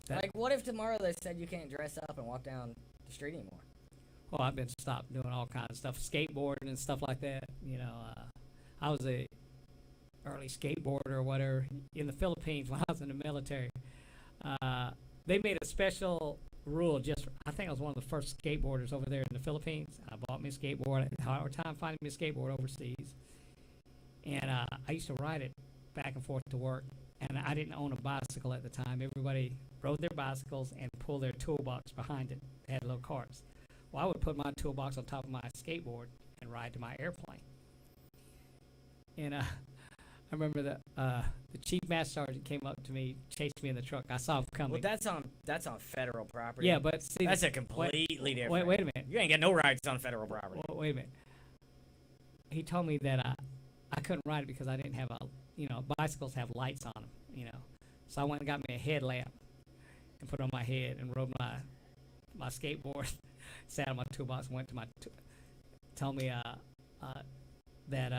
That, Like, what if tomorrow they said you can't dress up and walk down the street anymore? well, I've been stopped doing all kinds of stuff, skateboarding and stuff like that. I was a early skateboarder or whatever in the Philippines when I was in the military. They made a special rule I think I was one of the first skateboarders over there in the Philippines. I bought me a skateboard. I had a hard time finding me a skateboard overseas. And I used to ride it back and forth to work. And I didn't own a bicycle at the time. Everybody rode their bicycles and pulled their toolbox behind it. They had little carts. Well, I would put my toolbox on top of my skateboard and ride to my airplane. And I remember the chief master sergeant came up to me, chased me in the truck. I saw him coming. Well, that's on federal property. Yeah, but see, that's a completely different. wait a minute. You ain't got no rights on federal property. Wait a minute. He told me that I couldn't ride it because I didn't have bicycles have lights on them, So I went and got me a headlamp and put it on my head and rode my skateboard, sat on my toolbox and went to told me that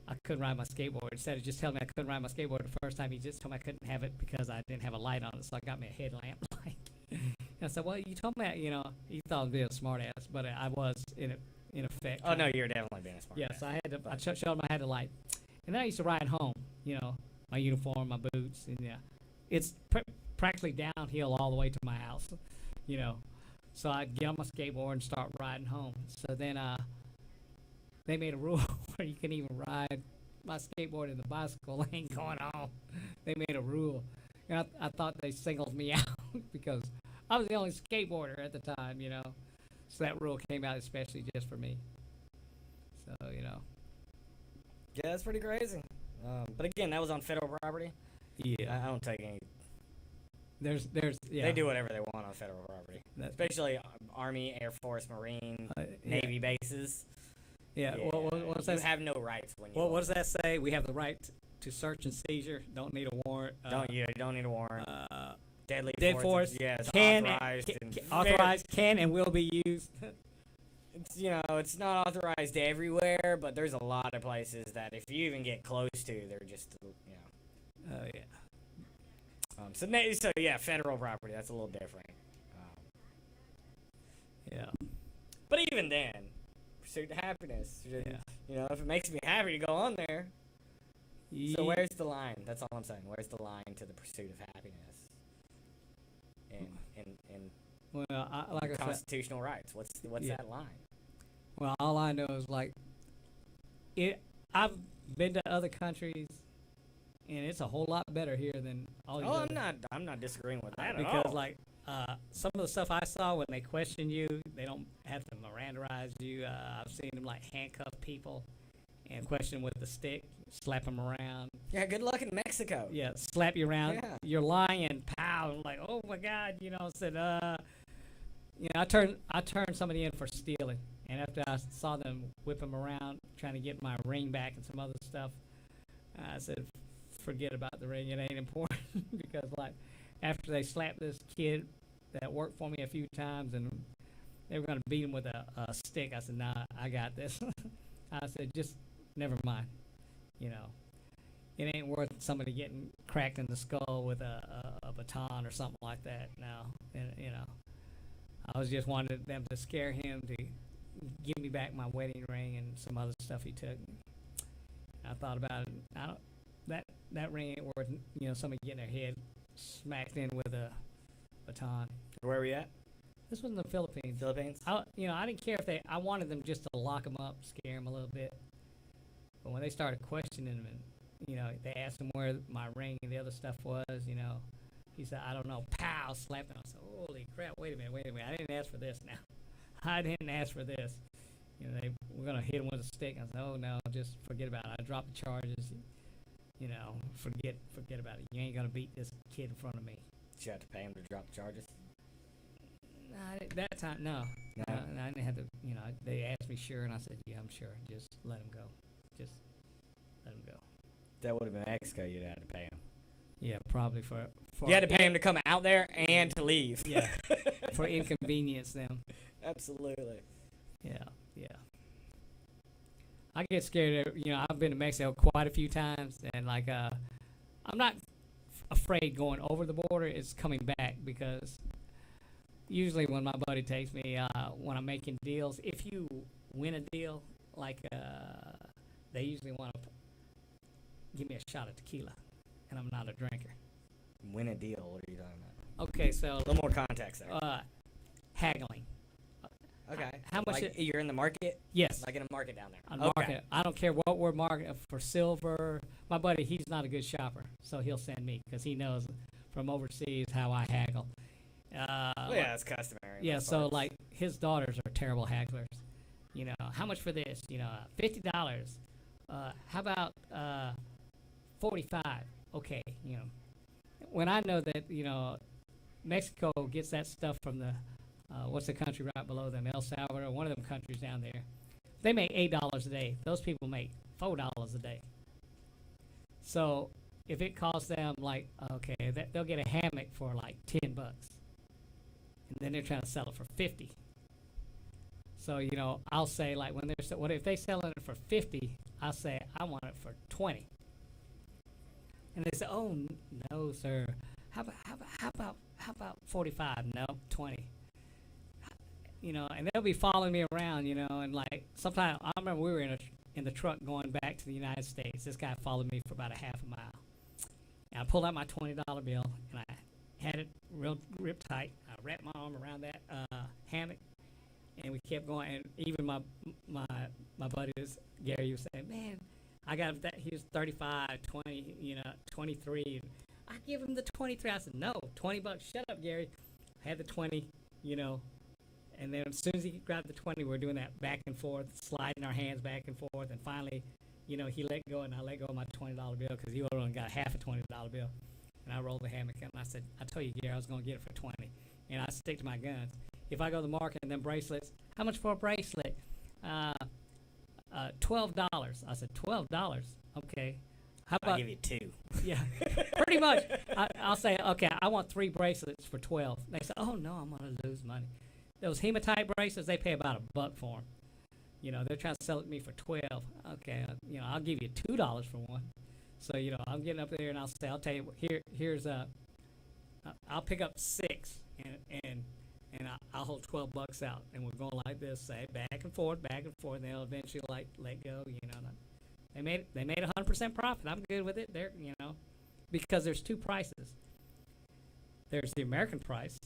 I couldn't ride my skateboard. Instead of just telling me I couldn't ride my skateboard the first time, he just told me I couldn't have it because I didn't have a light on it. So I got me a headlamp light. And I said, well, you told me, he thought I was being a smart ass, but I was in effect. Oh no, you're definitely being a smart. Yes, guy. I had to. I showed him I had a light, and then I used to ride home. My uniform, my boots, and it's practically downhill all the way to my house. So I'd get on my skateboard and start riding home. So then they made a rule where you can even ride my skateboard in the bicycle lane going home. They made a rule, and I thought they singled me out because I was the only skateboarder at the time. So that rule came out especially just for me. So Yeah, that's pretty crazy. But again, that was on federal property. Yeah. I don't take any. There's yeah. They do whatever they want on federal property, That- especially Army, Air Force, Marine, yeah. Navy bases. Yeah. What's you that? have no rights when you. What does that say? We have the right to search and seizure. Don't need a warrant. Don't need a warrant. Deadly force yes, can authorized authorized can and will be used. It's it's not authorized everywhere, but there's a lot of places that if you even get close to, they're just Oh yeah. So yeah, federal property, that's a little different. Yeah. But even then, pursuit of happiness. Yeah. If it makes me happy to go on there. So Ye- where's the line? That's all I'm saying. Where's the line to the pursuit of happiness? In Well, like I said, constitutional rights. What's Yeah. that line? well, all I know is like I've been to other countries, and it's a whole lot better here than all these Oh, other I'm not disagreeing with that at because all. like some of the stuff I saw when they question you, they don't have to Miranderize you. I've seen them like handcuff people and question with the stick, slap them around. Yeah, good luck in Mexico. Yeah, slap you around. Yeah. You're lying, pow. I'm like, oh my God, said, I turned somebody in for stealing, and after I saw them whip him around, trying to get my ring back and some other stuff, I said, forget about the ring. It ain't important because like after they slapped this kid that worked for me a few times and they were gonna beat him with a stick, I said, nah, I got this. I said, just never mind. It ain't worth somebody getting cracked in the skull with a baton or something like that. No, and, I was just wanted them to scare him to give me back my wedding ring and some other stuff he took. I thought about it. That ring ain't worth somebody getting their head smacked in with a baton. Where are we at? This was in the Philippines. Philippines? I didn't care if I wanted them just to lock him up, scare him a little bit. But when they started questioning him and, they asked him where my ring and the other stuff was, he said, I don't know, pow, slapped him. I said, holy crap, wait a minute, I didn't ask for this now. I didn't ask for this. They were going to hit him with a stick. I said, oh no, just forget about it. I dropped the charges. Forget about it. You ain't going to beat this kid in front of me. Did you have to pay him to drop the charges? That time, no. No? I didn't have to, they asked me sure, and I said, yeah, I'm sure. Just let him go. Just let him go. That would have been Mexico. You'd have to pay him. Yeah, probably for You had to pay him to come out there and to leave. Yeah, for inconvenience them. Absolutely. Yeah. I get scared. I've been to Mexico quite a few times, and like, I'm not afraid going over the border. It's coming back because usually when my buddy takes me, when I'm making deals, if you win a deal, like, they usually want to give me a shot of tequila, and I'm not a drinker. Win a deal. What are you talking about? Okay, so A little more context there. haggling. Okay. How much? Like you're in the market? Yes. Like in a market down there. On market. I don't care what we're marketing for silver. My buddy, he's not a good shopper, so he'll send me because he knows from overseas how I haggle. Well, yeah, it's customary. Yeah, so like his daughters are terrible hagglers. How much for this? $50. How about 45? Okay, when I know that Mexico gets that stuff from the what's the country right below them, El Salvador, one of them countries down there. They make $8 a day. Those people make $4 a day. So if it costs them like they'll get a hammock for like $10, and then they're trying to sell it for 50. So I'll say like when they're what if they selling it for 50, I'll say I want it for 20. And they say, oh no, sir. How about 45? No, 20. And they'll be following me around, and like sometimes I remember we were in the truck going back to the United States. This guy followed me for about a half a mile. And I pulled out my $20 bill and I had it real grip tight. I wrapped my arm around that hammock, and we kept going. And even my buddy Gary was saying, man, I got that. He was 35, 20, 23. I give him the 23. I said, no, $20. Shut up, Gary. I had the 20, And then as soon as he grabbed the 20, we're doing that back and forth, sliding our hands back and forth. And finally, he let go, and I let go of my $20 bill because he only got half a $20 bill. And I rolled the hammock, and I said, I told you, Gary, I was going to get it for 20. And I stick to my guns. If I go to the market and then bracelets, how much for a bracelet? $12. I said, $12? Okay. How I'll about, give you 2. yeah, pretty much. I'll say, okay, I want 3 bracelets for 12. They say, oh, no, I'm going to lose money. Those hematite bracelets, they pay about $1 for them. They're trying to sell it to me for 12. Okay, I'll give you $2 for one. So, I'm getting up there and I'll say, I'll tell you, here's I'll pick up 6 and I'll hold $12 out, and we're going like this, say back and forth, and they'll eventually let go. They made 100% profit. I'm good with it. They're because there's 2 prices. There's the American price,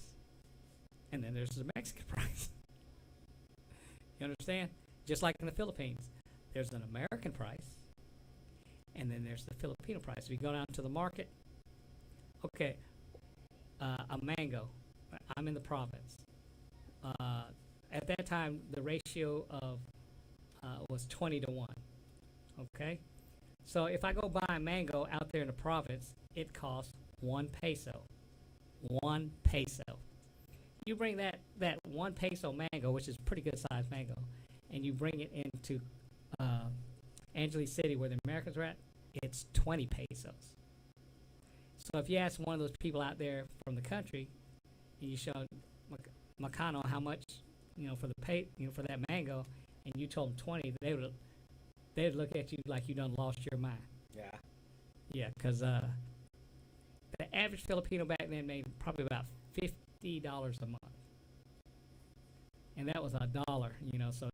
and then there's the Mexican price. You understand? Just like in the Philippines, there's an American price, and then there's the Filipino price. If you go down to the market, okay, a mango. I'm in the province. At that time, the ratio of was 20 to 1. Okay, so if I go buy a mango out there in the province, it costs 1 peso. 1 peso. You bring that 1 peso mango, which is a pretty good sized mango, and you bring it into Angeles City, where the Americans are at, it's 20 pesos. So if you ask one of those people out there from the country, and you show Macano how much, for the for that mango, and you told them 20, they'd look at you like you done lost your mind. Yeah. Yeah, because the average Filipino back then made probably about $50 a month, and that was $1. So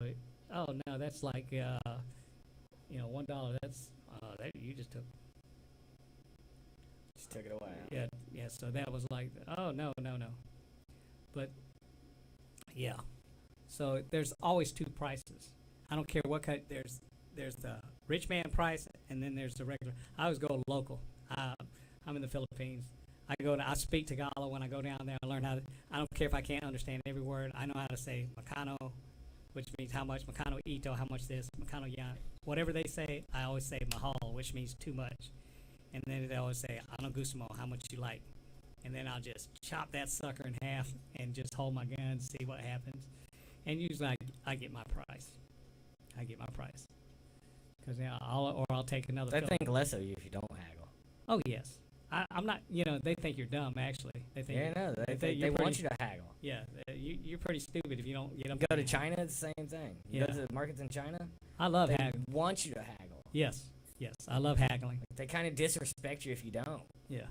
oh no, that's like $1. That's that you just took. Just took it away. Yeah. So that was like, oh no. But yeah, so there's always 2 prices. I don't care what kind. There's the rich man price, and then there's the regular. I always go local. I'm in the Philippines. I speak Tagalog when I go down there. I learn how to. I don't care if I can't understand every word. I know how to say Macano, which means how much. Macano ito, how much this. Macano yan. Whatever they say, I always say mahal, which means too much. And then they always say ano gusto mo, how much you like. And then I'll just chop that sucker in half and just hold my gun and see what happens. And usually I get my price. Because I'll take another. They think less of you if you don't haggle. Oh yes, I'm not. They think you're dumb. Actually, they think. Yeah, no, they want you to haggle. Yeah, you're pretty stupid if you don't get up. Go to China, it's the same thing. You go to the markets in China. I love they haggling. Want you to haggle. Yes, I love haggling. They kind of disrespect you if you don't. Yeah,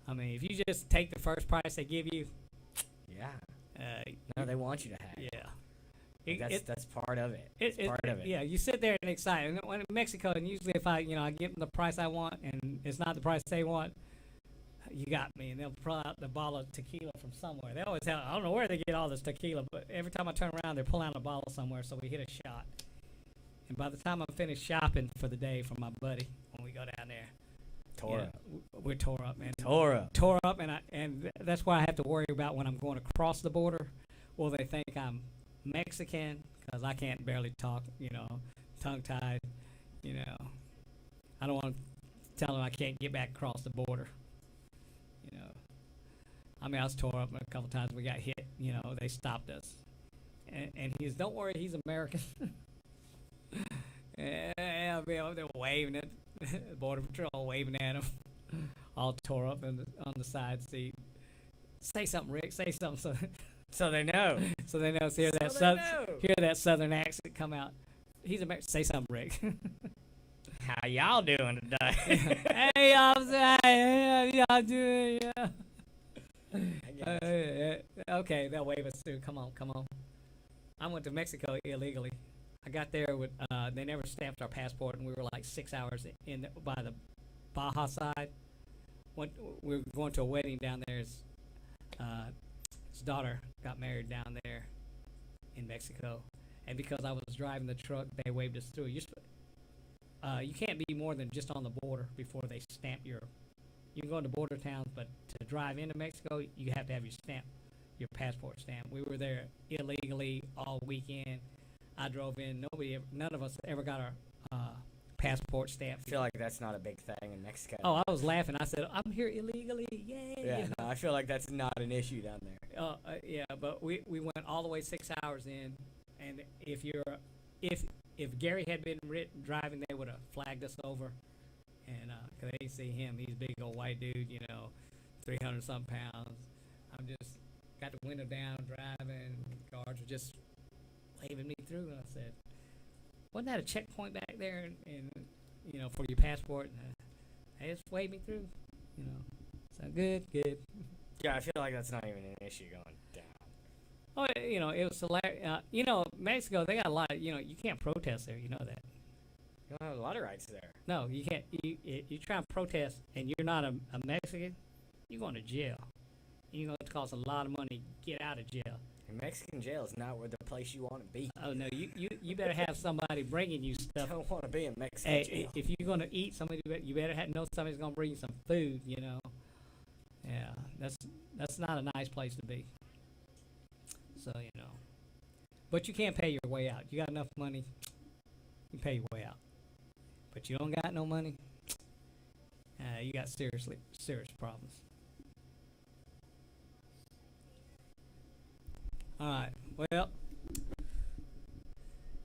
I mean, if you just take the first price they give you. Yeah. No, they want you to haggle. Yeah. That's part of it. It's part of it. Yeah, you sit there and excited. And when in Mexico, and usually if I give them the price I want, and it's not the price they want, you got me. And they'll pull out the bottle of tequila from somewhere. They always have. I don't know where they get all this tequila, but every time I turn around, they're pulling out a bottle somewhere. So we hit a shot. And by the time I'm finished shopping for the day from my buddy, when we go down there, we're tore up, man. Tore up, and that's why I have to worry about when I'm going across the border. Will they think I'm Mexican? Because I can't barely talk, tongue-tied, I don't want to tell them I can't get back across the border, I mean, I was tore up a couple times. We got hit, they stopped us. And he says, don't worry, he's American. Yeah, they're waving it. Border Patrol waving at him. All tore up on the side seat. Say something, Rick. Say something. So they know. So they know. So hear that southern accent come out. He's American. Say something, Rick. How y'all doing today? Hey, officer. How y'all doing? Okay, they'll wave us through. Come on. I went to Mexico illegally. I got there with. They never stamped our passport, and we were like 6 hours by the Baja side. We were going to a wedding down there. His daughter got married down there in Mexico, and because I was driving the truck, they waved us through. You can't be more than just on the border before they stamp your. You can go into border towns, but to drive into Mexico, you have to have your passport stamp. We were there illegally all weekend. I drove in. None of us ever got our passport stamp. I feel like that's not a big thing in Mexico. Oh, I was laughing. I said, "I'm here illegally, yay!" yeah, no, I feel like that's not an issue down there. Yeah, but we went all the way 6 hours in, and if Gary had been driving, they would have flagged us over, and 'cause they see him, he's a big old white dude, 300 something pounds. I'm just got the window down, driving. Guards were just waving me through, and I said, "Wasn't that a checkpoint back there?" And for your passport, and they just waved me through. So good. Yeah, I feel like that's not even an issue going down. Oh, it was hilarious. Mexico, they got a lot of, you can't protest there. You know that. You don't have a lot of rights there. No, you can't. You try and protest, and you're not a Mexican, you're going to jail. You're going to cost a lot of money to get out of jail. And Mexican jail is not where the place you want to be. Oh no, you better have somebody bringing you I stuff. don't want to be in Mexican Hey, jail. if you're going to eat, you better know somebody's going to bring you some food. Yeah, that's not a nice place to be. So but you can't pay your way out. You got enough money, you pay your way out. But you don't got no money, you got serious problems. All right, well,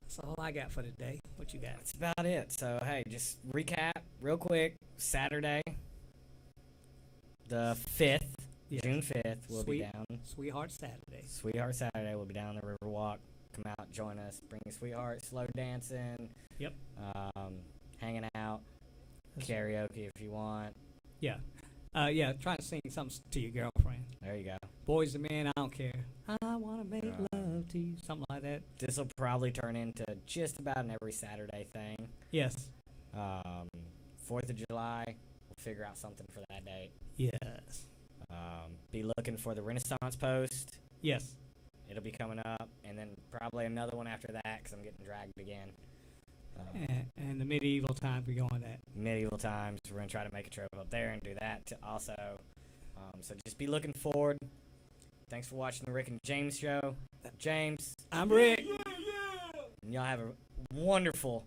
that's all I got for today. What you got? That's about it. So, hey, just recap real quick. Saturday, the 5th, Yeah. June 5th, we'll be down. Sweetheart Saturday. Sweetheart Saturday, we'll be down the Riverwalk. Come out, join us, bring your sweetheart, slow dancing. Yep. Hanging out, karaoke if you want. Yeah. Try to sing something to your girlfriend. There you go. Boys to men, I don't care. I want to make love to you. Something like that. This will probably turn into just about an every Saturday thing. Yes. 4th of July, we'll figure out something for that date. Yes. Be looking for the Renaissance Post. Yes. It'll be coming up, and then probably another one after that because I'm getting dragged again. And the medieval times we go on that. Medieval times, we're going to try to make a trip up there and do that also. So just be looking forward. Thanks for watching the Rick and James show. James. I'm Rick. And y'all have a wonderful